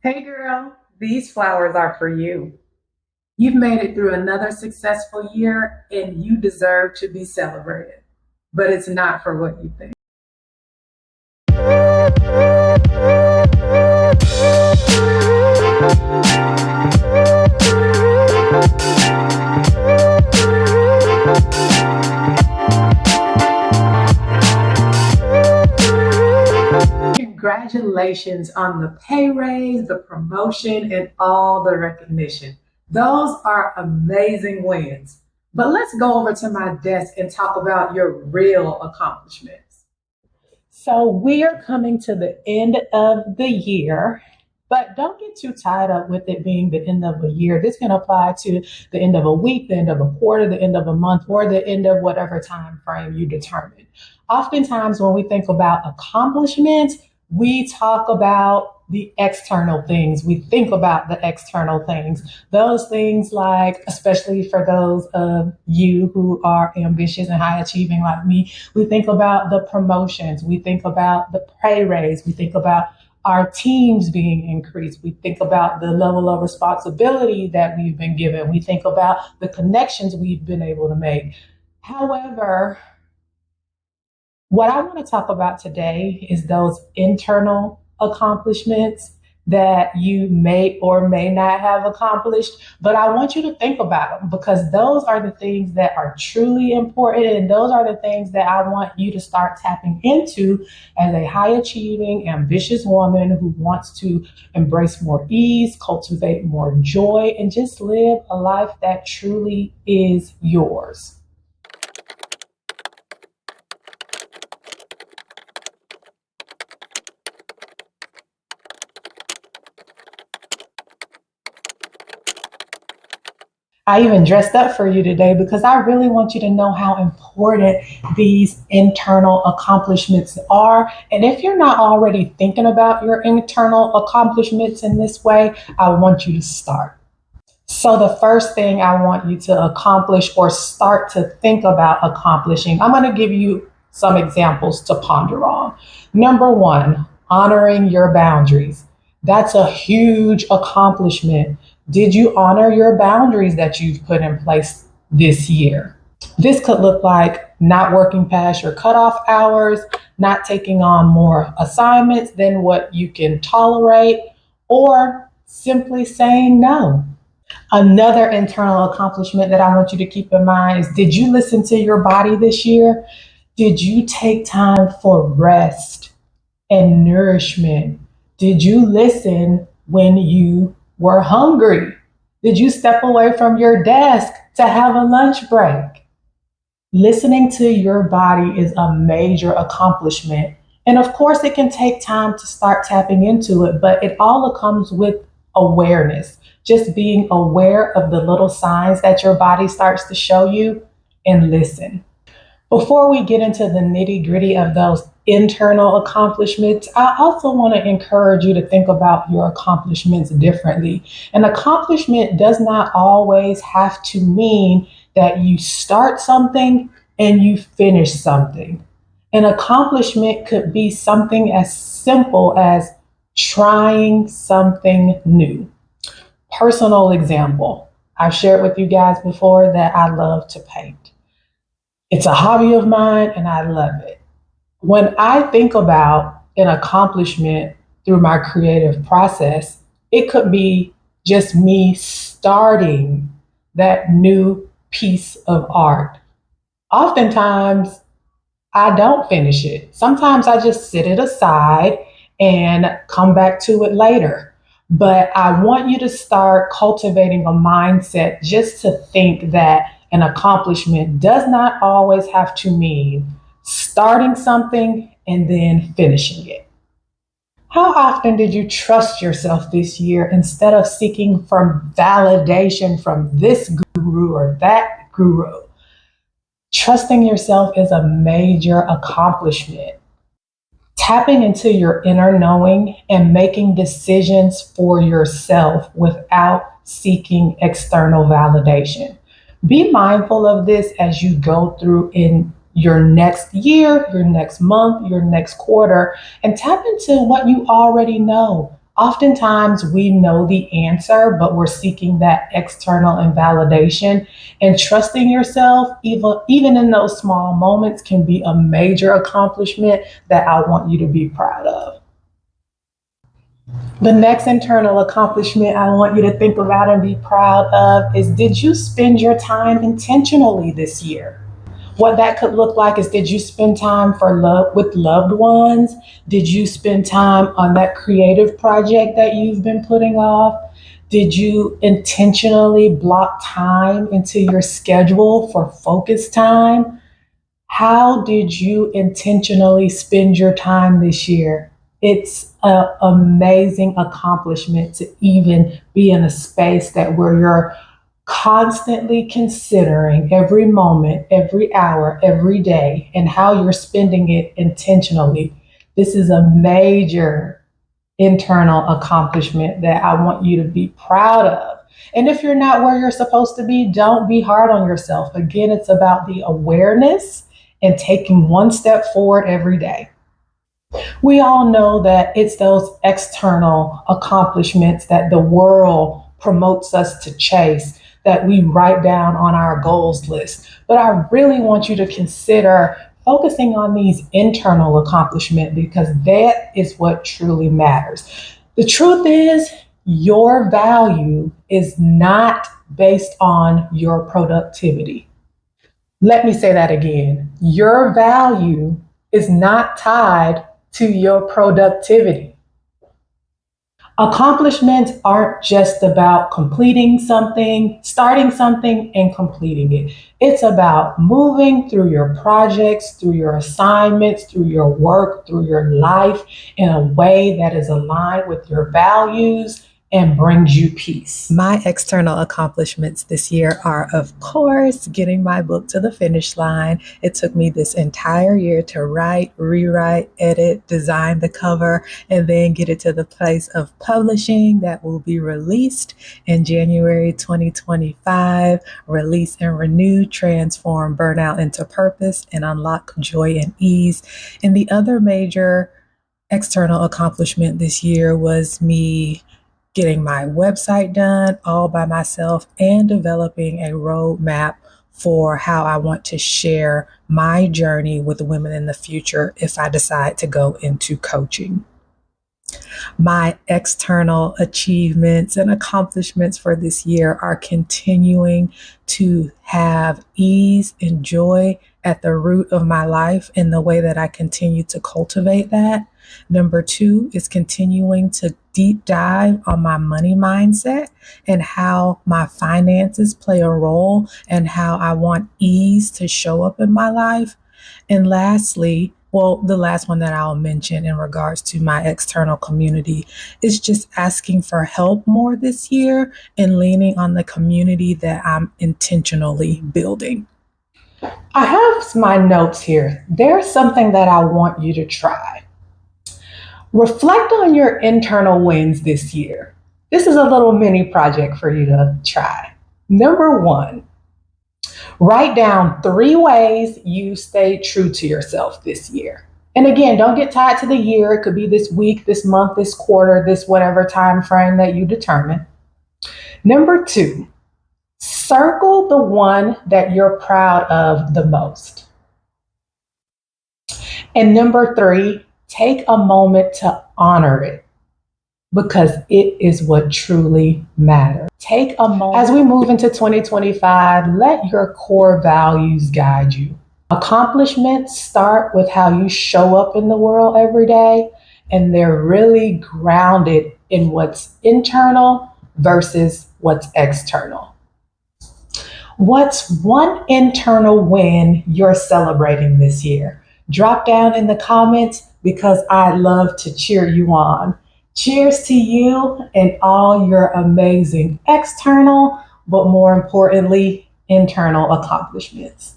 Hey girl, these flowers are for you. You've made it through another successful year and you deserve to be celebrated. But it's not for what you think. Congratulations on the pay raise, the promotion, and all the recognition. Those are amazing wins. But let's go over to my desk and talk about your real accomplishments. So we are coming to the end of the year, but don't get too tied up with it being the end of a year. This can apply to the end of a week, the end of a quarter, the end of a month, or the end of whatever time frame you determine. Oftentimes, when we think about accomplishments, we talk about the external things. We think about the external things. Those things, like, especially for those of you who are ambitious and high achieving like me, we think about the promotions, we think about the pay raise, we think about our teams being increased, we think about the level of responsibility that we've been given, we think about the connections we've been able to make. However, what I want to talk about today is those internal accomplishments that you may or may not have accomplished, but I want you to think about them because those are the things that are truly important. And those are the things that I want you to start tapping into as a high achieving, ambitious woman who wants to embrace more ease, cultivate more joy, and just live a life that truly is yours. I even dressed up for you today because I really want you to know how important these internal accomplishments are. And if you're not already thinking about your internal accomplishments in this way, I want you to start. So, the first thing I want you to accomplish or start to think about accomplishing, I'm going to give you some examples to ponder on. Number one, honoring your boundaries. That's a huge accomplishment. Did you honor your boundaries that you've put in place this year? This could look like not working past your cutoff hours, not taking on more assignments than what you can tolerate, or simply saying no. Another internal accomplishment that I want you to keep in mind is, did you listen to your body this year? Did you take time for rest and nourishment? Did you listen when you were hungry? Did you step away from your desk to have a lunch break? Listening to your body is a major accomplishment. And of course, it can take time to start tapping into it, but it all comes with awareness. Just being aware of the little signs that your body starts to show you and listen. Before we get into the nitty gritty of those internal accomplishments, I also want to encourage you to think about your accomplishments differently. An accomplishment does not always have to mean that you start something and you finish something. An accomplishment could be something as simple as trying something new. Personal example, I've shared with you guys before that I love to paint. It's a hobby of mine and I love it. When I think about an accomplishment through my creative process, it could be just me starting that new piece of art. Oftentimes, I don't finish it. Sometimes I just sit it aside and come back to it later. But I want you to start cultivating a mindset just to think that an accomplishment does not always have to mean starting something and then finishing it. How often did you trust yourself this year instead of seeking from validation from this guru or that guru? Trusting yourself is a major accomplishment. Tapping into your inner knowing and making decisions for yourself without seeking external validation. Be mindful of this as you go through in your next year, your next month, your next quarter, and tap into what you already know. Oftentimes we know the answer, but we're seeking that external invalidation. And trusting yourself, even in those small moments, can be a major accomplishment that I want you to be proud of. The next internal accomplishment I want you to think about and be proud of is, did you spend your time intentionally this year? What that could look like is, did you spend time for love with loved ones? Did you spend time on that creative project that you've been putting off? Did you intentionally block time into your schedule for focus time? How did you intentionally spend your time this year? It's an amazing accomplishment to even be in a space that where you're constantly considering every moment, every hour, every day, and how you're spending it intentionally. This is a major internal accomplishment that I want you to be proud of. And if you're not where you're supposed to be, don't be hard on yourself. Again, it's about the awareness and taking one step forward every day. We all know that it's those external accomplishments that the world promotes us to chase that we write down on our goals list. But I really want you to consider focusing on these internal accomplishments, because that is what truly matters. The truth is, your value is not based on your productivity. Let me say that again. Your value is not tied to your productivity. Accomplishments aren't just about completing something, starting something, and completing it. It's about moving through your projects, through your assignments, through your work, through your life in a way that is aligned with your values and brings you peace. My external accomplishments this year are, of course, getting my book to the finish line. It took me this entire year to write, rewrite, edit, design the cover, and then get it to the place of publishing that will be released in January 2025. Release and renew, transform burnout into purpose, and unlock joy and ease. And the other major external accomplishment this year was me getting my website done all by myself and developing a roadmap for how I want to share my journey with women in the future if I decide to go into coaching. My external achievements and accomplishments for this year are continuing to have ease and joy at the root of my life in the way that I continue to cultivate that. Number 2 is continuing to deep dive on my money mindset and how my finances play a role and how I want ease to show up in my life. And lastly, the last one that I'll mention in regards to my external community is just asking for help more this year and leaning on the community that I'm intentionally building. I have my notes here. There's something that I want you to try. Reflect on your internal wins this year. This is a little mini project for you to try. Number 1, write down 3 ways you stayed true to yourself this year. And again, don't get tied to the year. It could be this week, this month, this quarter, this whatever time frame that you determine. Number 2, circle the one that you're proud of the most. And number 3, take a moment to honor it, because it is what truly matters. Take a moment. As we move into 2025, let your core values guide you. Accomplishments start with how you show up in the world every day, and they're really grounded in what's internal versus what's external. What's one internal win you're celebrating this year? Drop down in the comments, because I love to cheer you on. Cheers to you and all your amazing external, but more importantly, internal accomplishments.